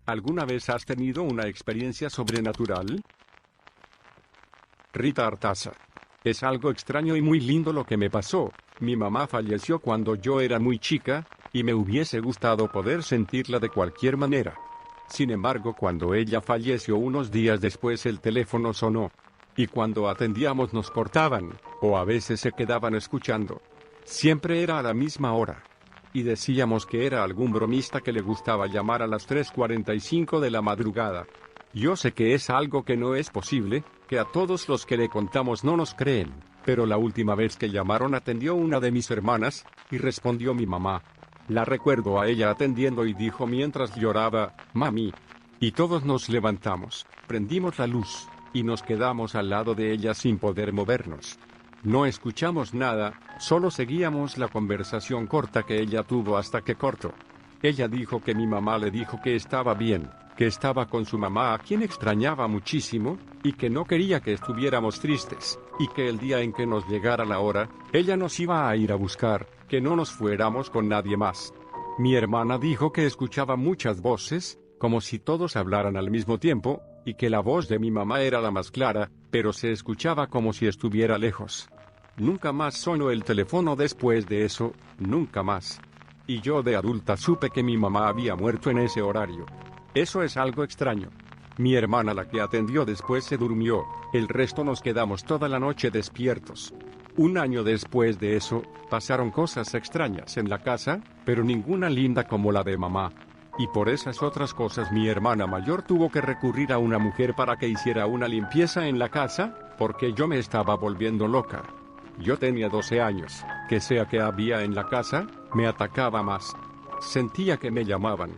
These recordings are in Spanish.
¿Alguna vez has tenido una experiencia sobrenatural? Rita Artaza. Es algo extraño y muy lindo lo que me pasó. Mi mamá falleció cuando yo era muy chica, y me hubiese gustado poder sentirla de cualquier manera. Sin embargo, cuando ella falleció unos días después el teléfono sonó. Y cuando atendíamos nos cortaban, o a veces se quedaban escuchando. Siempre era a la misma hora. Y decíamos que era algún bromista que le gustaba llamar a las 3:45 de la madrugada. Yo sé que es algo que no es posible, que a todos los que le contamos no nos creen, pero la última vez que llamaron atendió una de mis hermanas, y respondió mi mamá. La recuerdo a ella atendiendo y dijo mientras lloraba, «Mami». Y todos nos levantamos, prendimos la luz, y nos quedamos al lado de ella sin poder movernos. No escuchamos nada, solo seguíamos la conversación corta que ella tuvo hasta que cortó. Ella dijo que mi mamá le dijo que estaba bien, que estaba con su mamá a quien extrañaba muchísimo, y que no quería que estuviéramos tristes, y que el día en que nos llegara la hora, ella nos iba a ir a buscar, que no nos fuéramos con nadie más. Mi hermana dijo que escuchaba muchas voces, como si todos hablaran al mismo tiempo, y que la voz de mi mamá era la más clara, pero se escuchaba como si estuviera lejos. Nunca más sonó el teléfono después de eso, nunca más. Y yo de adulta supe que mi mamá había muerto en ese horario. Eso es algo extraño. Mi hermana, la que atendió después, se durmió, el resto nos quedamos toda la noche despiertos. Un año después de eso, pasaron cosas extrañas en la casa, pero ninguna linda como la de mamá. Y por esas otras cosas mi hermana mayor tuvo que recurrir a una mujer para que hiciera una limpieza en la casa, porque yo me estaba volviendo loca. Yo tenía 12 años, que sea que había en la casa, me atacaba más. Sentía que me llamaban.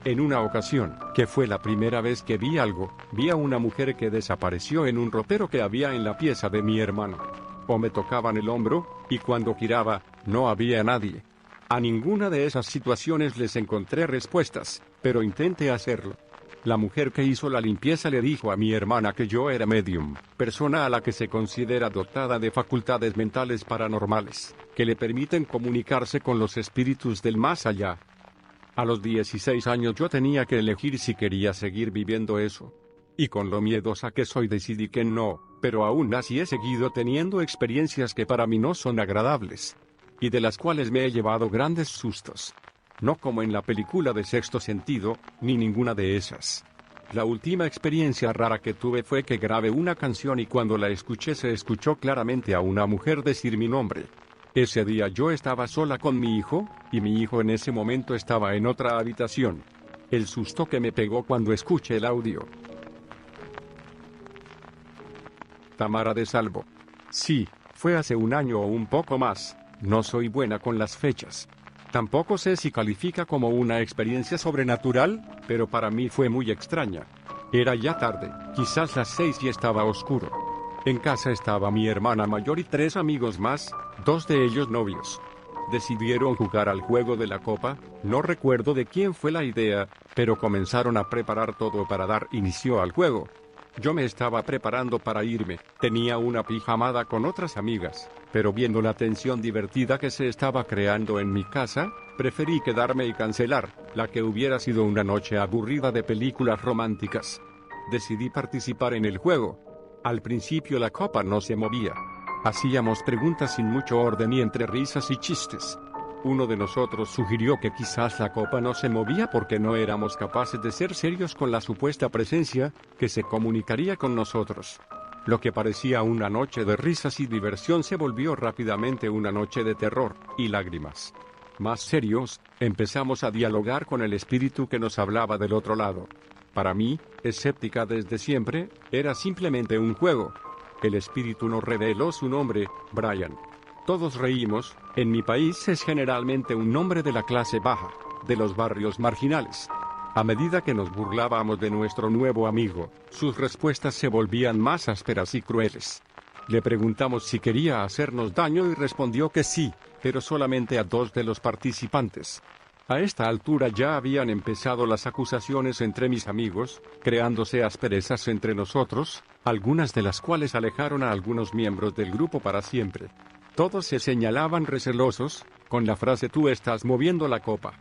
En una ocasión, que fue la primera vez que vi algo, vi a una mujer que desapareció en un ropero que había en la pieza de mi hermano. O me tocaban el hombro, y cuando giraba, no había nadie. A ninguna de esas situaciones les encontré respuestas, pero intenté hacerlo. La mujer que hizo la limpieza le dijo a mi hermana que yo era medium, persona a la que se considera dotada de facultades mentales paranormales, que le permiten comunicarse con los espíritus del más allá. A los 16 años yo tenía que elegir si quería seguir viviendo eso. Y con lo miedosa que soy decidí que no, pero aún así he seguido teniendo experiencias que para mí no son agradables. Y de las cuales me he llevado grandes sustos. No como en la película de Sexto Sentido, ni ninguna de esas. La última experiencia rara que tuve fue que grabé una canción y cuando la escuché se escuchó claramente a una mujer decir mi nombre. Ese día yo estaba sola con mi hijo, y mi hijo en ese momento estaba en otra habitación. El susto que me pegó cuando escuché el audio. Tamara de Salvo. Sí, fue hace un año o un poco más. No soy buena con las fechas. Tampoco sé si califica como una experiencia sobrenatural, pero para mí fue muy extraña. Era ya tarde, quizás las 6 y estaba oscuro. En casa estaba mi hermana mayor y 3 amigos más, 2 de ellos novios. Decidieron jugar al juego de la copa, no recuerdo de quién fue la idea, pero comenzaron a preparar todo para dar inicio al juego. Yo me estaba preparando para irme, tenía una pijamada con otras amigas, pero viendo la tensión divertida que se estaba creando en mi casa, preferí quedarme y cancelar, la que hubiera sido una noche aburrida de películas románticas. Decidí participar en el juego. Al principio la copa no se movía. Hacíamos preguntas sin mucho orden y entre risas y chistes. Uno de nosotros sugirió que quizás la copa no se movía porque no éramos capaces de ser serios con la supuesta presencia, que se comunicaría con nosotros. Lo que parecía una noche de risas y diversión se volvió rápidamente una noche de terror y lágrimas. Más serios, empezamos a dialogar con el espíritu que nos hablaba del otro lado. Para mí, escéptica desde siempre, era simplemente un juego. El espíritu nos reveló su nombre, Brian. Todos reímos, en mi país es generalmente un nombre de la clase baja, de los barrios marginales. A medida que nos burlábamos de nuestro nuevo amigo, sus respuestas se volvían más ásperas y crueles. Le preguntamos si quería hacernos daño y respondió que sí, pero solamente a 2 de los participantes. A esta altura ya habían empezado las acusaciones entre mis amigos, creándose asperezas entre nosotros, algunas de las cuales alejaron a algunos miembros del grupo para siempre. Todos se señalaban recelosos, con la frase «tú estás moviendo la copa».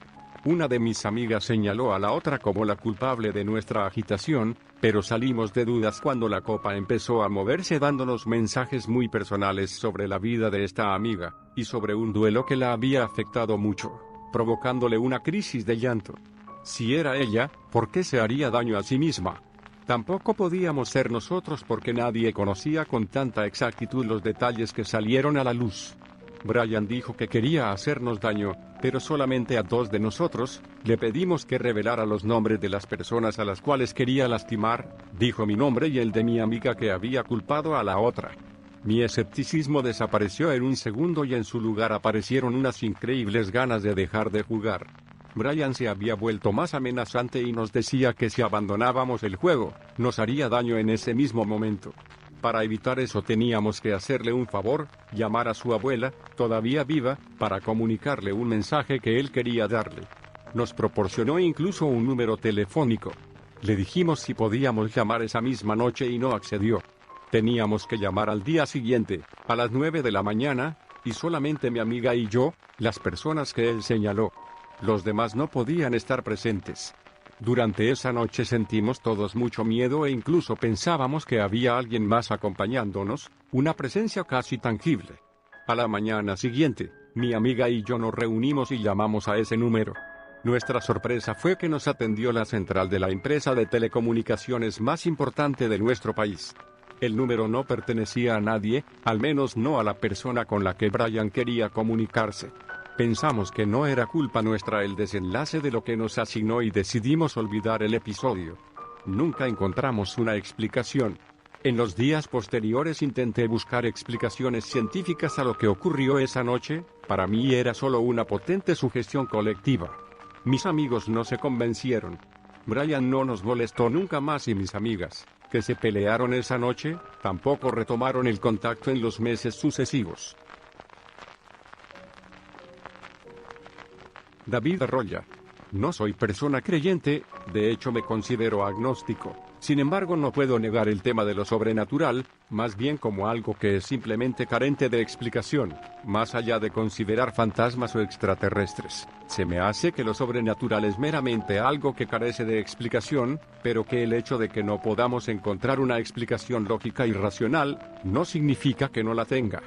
Una de mis amigas señaló a la otra como la culpable de nuestra agitación, pero salimos de dudas cuando la copa empezó a moverse dándonos mensajes muy personales sobre la vida de esta amiga, y sobre un duelo que la había afectado mucho, provocándole una crisis de llanto. Si era ella, ¿por qué se haría daño a sí misma? Tampoco podíamos ser nosotros porque nadie conocía con tanta exactitud los detalles que salieron a la luz. Brian dijo que quería hacernos daño, pero solamente a 2 de nosotros. Le pedimos que revelara los nombres de las personas a las cuales quería lastimar. Dijo mi nombre y el de mi amiga que había culpado a la otra. Mi escepticismo desapareció en un segundo y en su lugar aparecieron unas increíbles ganas de dejar de jugar. Brian se había vuelto más amenazante y nos decía que si abandonábamos el juego, nos haría daño en ese mismo momento. Para evitar eso teníamos que hacerle un favor, llamar a su abuela, todavía viva, para comunicarle un mensaje que él quería darle. Nos proporcionó incluso un número telefónico. Le dijimos si podíamos llamar esa misma noche y no accedió. Teníamos que llamar al día siguiente, a las 9 de la mañana, y solamente mi amiga y yo, las personas que él señaló. Los demás no podían estar presentes. Durante esa noche sentimos todos mucho miedo e incluso pensábamos que había alguien más acompañándonos, una presencia casi tangible. A la mañana siguiente, mi amiga y yo nos reunimos y llamamos a ese número. Nuestra sorpresa fue que nos atendió la central de la empresa de telecomunicaciones más importante de nuestro país. El número no pertenecía a nadie, al menos no a la persona con la que Brian quería comunicarse. Pensamos que no era culpa nuestra el desenlace de lo que nos asignó y decidimos olvidar el episodio. Nunca encontramos una explicación. En los días posteriores intenté buscar explicaciones científicas a lo que ocurrió esa noche. Para mí era solo una potente sugestión colectiva. Mis amigos no se convencieron. Brian no nos molestó nunca más y mis amigas, que se pelearon esa noche, tampoco retomaron el contacto en los meses sucesivos. David Arroya. No soy persona creyente, de hecho me considero agnóstico. Sin embargo, no puedo negar el tema de lo sobrenatural, más bien como algo que es simplemente carente de explicación, más allá de considerar fantasmas o extraterrestres. Se me hace que lo sobrenatural es meramente algo que carece de explicación, pero que el hecho de que no podamos encontrar una explicación lógica y racional, no significa que no la tenga.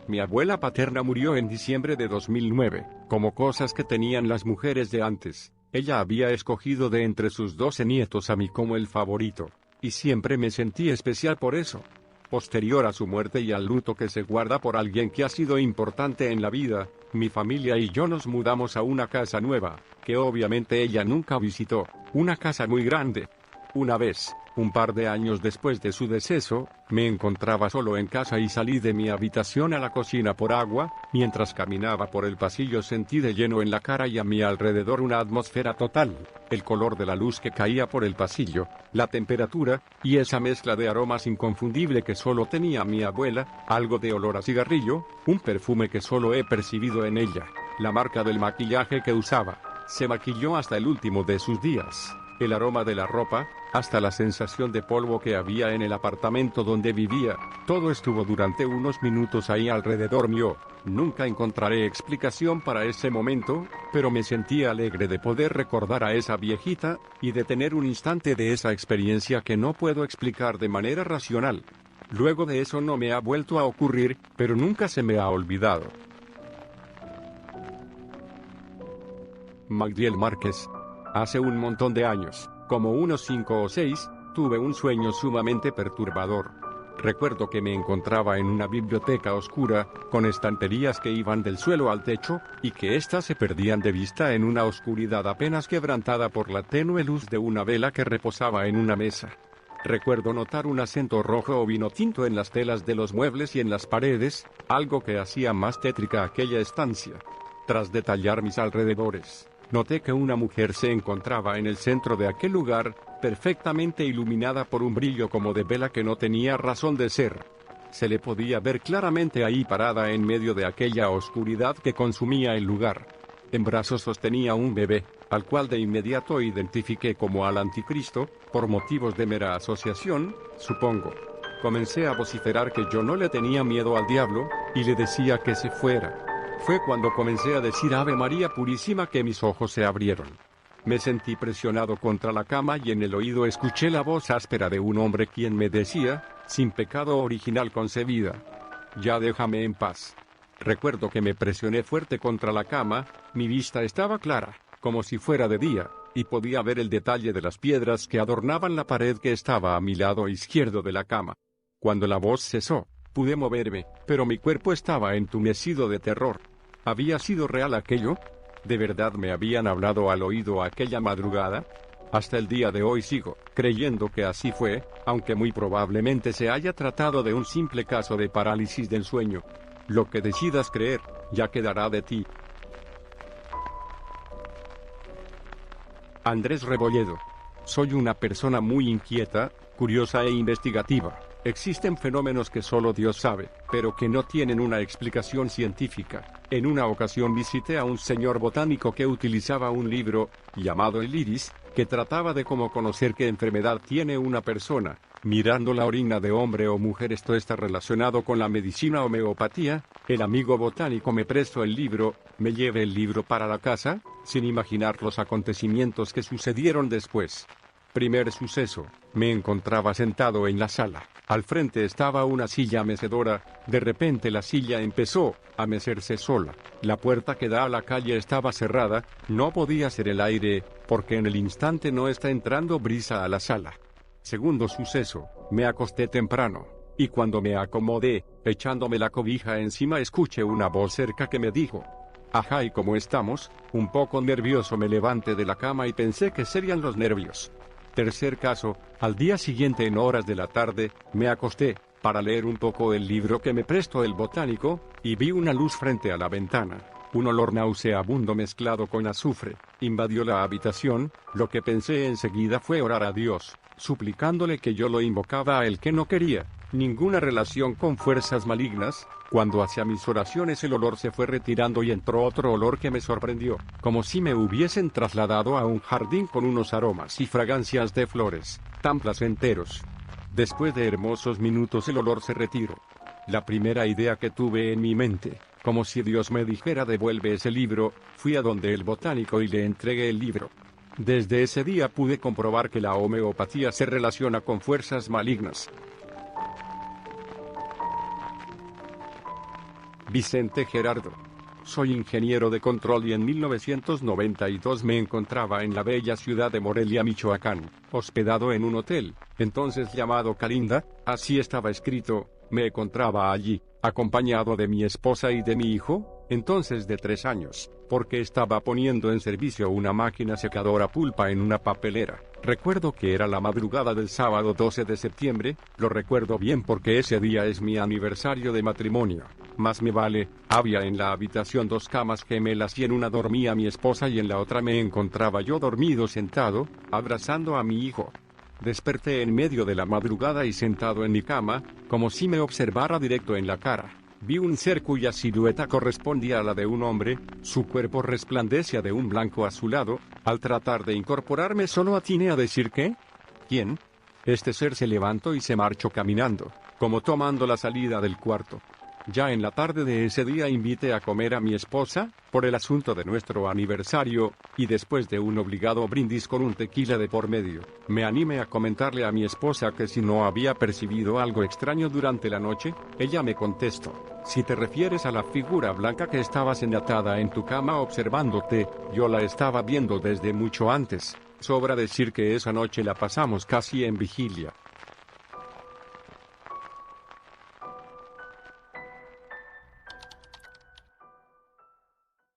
Mi abuela paterna murió en diciembre de 2009, como cosas que tenían las mujeres de antes. Ella había escogido de entre sus 12 nietos a mí como el favorito, y siempre me sentí especial por eso. Posterior a su muerte y al luto que se guarda por alguien que ha sido importante en la vida, mi familia y yo nos mudamos a una casa nueva, que obviamente ella nunca visitó, una casa muy grande. Una vez, un par de años después de su deceso, me encontraba solo en casa y salí de mi habitación a la cocina por agua. Mientras caminaba por el pasillo sentí de lleno en la cara y a mi alrededor una atmósfera total, el color de la luz que caía por el pasillo, la temperatura, y esa mezcla de aromas inconfundible que solo tenía mi abuela, algo de olor a cigarrillo, un perfume que solo he percibido en ella, la marca del maquillaje que usaba. Se maquilló hasta el último de sus días. El aroma de la ropa, hasta la sensación de polvo que había en el apartamento donde vivía, todo estuvo durante unos minutos ahí alrededor mío. Nunca encontraré explicación para ese momento, pero me sentí alegre de poder recordar a esa viejita, y de tener un instante de esa experiencia que no puedo explicar de manera racional. Luego de eso no me ha vuelto a ocurrir, pero nunca se me ha olvidado. Magdiel Márquez. Hace un montón de años, como unos 5 o 6, tuve un sueño sumamente perturbador. Recuerdo que me encontraba en una biblioteca oscura, con estanterías que iban del suelo al techo, y que éstas se perdían de vista en una oscuridad apenas quebrantada por la tenue luz de una vela que reposaba en una mesa. Recuerdo notar un acento rojo o vino tinto en las telas de los muebles y en las paredes, algo que hacía más tétrica aquella estancia. Tras detallar mis alrededores, noté que una mujer se encontraba en el centro de aquel lugar, perfectamente iluminada por un brillo como de vela que no tenía razón de ser. Se le podía ver claramente ahí parada en medio de aquella oscuridad que consumía el lugar. En brazos sostenía un bebé, al cual de inmediato identifiqué como al anticristo, por motivos de mera asociación, supongo. Comencé a vociferar que yo no le tenía miedo al diablo, y le decía que se fuera. Fue cuando comencé a decir Ave María Purísima que mis ojos se abrieron. Me sentí presionado contra la cama y en el oído escuché la voz áspera de un hombre quien me decía, sin pecado original concebida: ya déjame en paz. Recuerdo que me presioné fuerte contra la cama, mi vista estaba clara, como si fuera de día, y podía ver el detalle de las piedras que adornaban la pared que estaba a mi lado izquierdo de la cama. Cuando la voz cesó, pude moverme, pero mi cuerpo estaba entumecido de terror. ¿Había sido real aquello? ¿De verdad me habían hablado al oído aquella madrugada? Hasta el día de hoy sigo creyendo que así fue, aunque muy probablemente se haya tratado de un simple caso de parálisis del sueño. Lo que decidas creer, ya quedará de ti. Andrés Rebolledo. Soy una persona muy inquieta, curiosa e investigativa. Existen fenómenos que solo Dios sabe, pero que no tienen una explicación científica. En una ocasión visité a un señor botánico que utilizaba un libro, llamado El Iris, que trataba de cómo conocer qué enfermedad tiene una persona, mirando la orina de hombre o mujer. Esto está relacionado con la medicina homeopatía. El amigo botánico me prestó el libro, me llevé el libro para la casa, sin imaginar los acontecimientos que sucedieron después. Primer suceso, me encontraba sentado en la sala. Al frente estaba una silla mecedora. De repente la silla empezó a mecerse sola. La puerta que da a la calle estaba cerrada, no podía ser el aire, porque en el instante no está entrando brisa a la sala. Segundo suceso, me acosté temprano, y cuando me acomodé, echándome la cobija encima, escuché una voz cerca que me dijo: ajá, ¿y cómo estamos? Un poco nervioso me levanté de la cama y pensé que serían los nervios. Tercer caso, al día siguiente en horas de la tarde, me acosté para leer un poco el libro que me prestó el botánico, y vi una luz frente a la ventana. Un olor nauseabundo mezclado con azufre invadió la habitación. Lo que pensé enseguida fue orar a Dios, suplicándole que yo lo invocaba a él, que no quería ninguna relación con fuerzas malignas. Cuando hacia mis oraciones el olor se fue retirando y entró otro olor que me sorprendió, como si me hubiesen trasladado a un jardín con unos aromas y fragancias de flores, tan placenteros. Después de hermosos minutos el olor se retiró. La primera idea que tuve en mi mente, como si Dios me dijera devuelve ese libro, fui a donde el botánico y le entregué el libro. Desde ese día pude comprobar que la homeopatía se relaciona con fuerzas malignas. Vicente Gerardo. Soy ingeniero de control y en 1992 me encontraba en la bella ciudad de Morelia, Michoacán, hospedado en un hotel, entonces llamado Calinda, así estaba escrito. Me encontraba allí, acompañado de mi esposa y de mi hijo, entonces de 3 años, porque estaba poniendo en servicio una máquina secadora pulpa en una papelera. Recuerdo que era la madrugada del sábado 12 de septiembre, lo recuerdo bien porque ese día es mi aniversario de matrimonio. Más me vale, había en la habitación 2 camas gemelas y en una dormía mi esposa y en la otra me encontraba yo dormido sentado, abrazando a mi hijo. Desperté en medio de la madrugada y sentado en mi cama, como si me observara directo en la cara. Vi un ser cuya silueta correspondía a la de un hombre, su cuerpo resplandecía de un blanco azulado. Al tratar de incorporarme solo atiné a decir ¿qué? ¿Quién? Este ser se levantó y se marchó caminando, como tomando la salida del cuarto. Ya en la tarde de ese día invité a comer a mi esposa, por el asunto de nuestro aniversario, y después de un obligado brindis con un tequila de por medio, me animé a comentarle a mi esposa que si no había percibido algo extraño durante la noche. Ella me contestó: si te refieres a la figura blanca que estaba sentada en tu cama observándote, yo la estaba viendo desde mucho antes. Sobra decir que esa noche la pasamos casi en vigilia.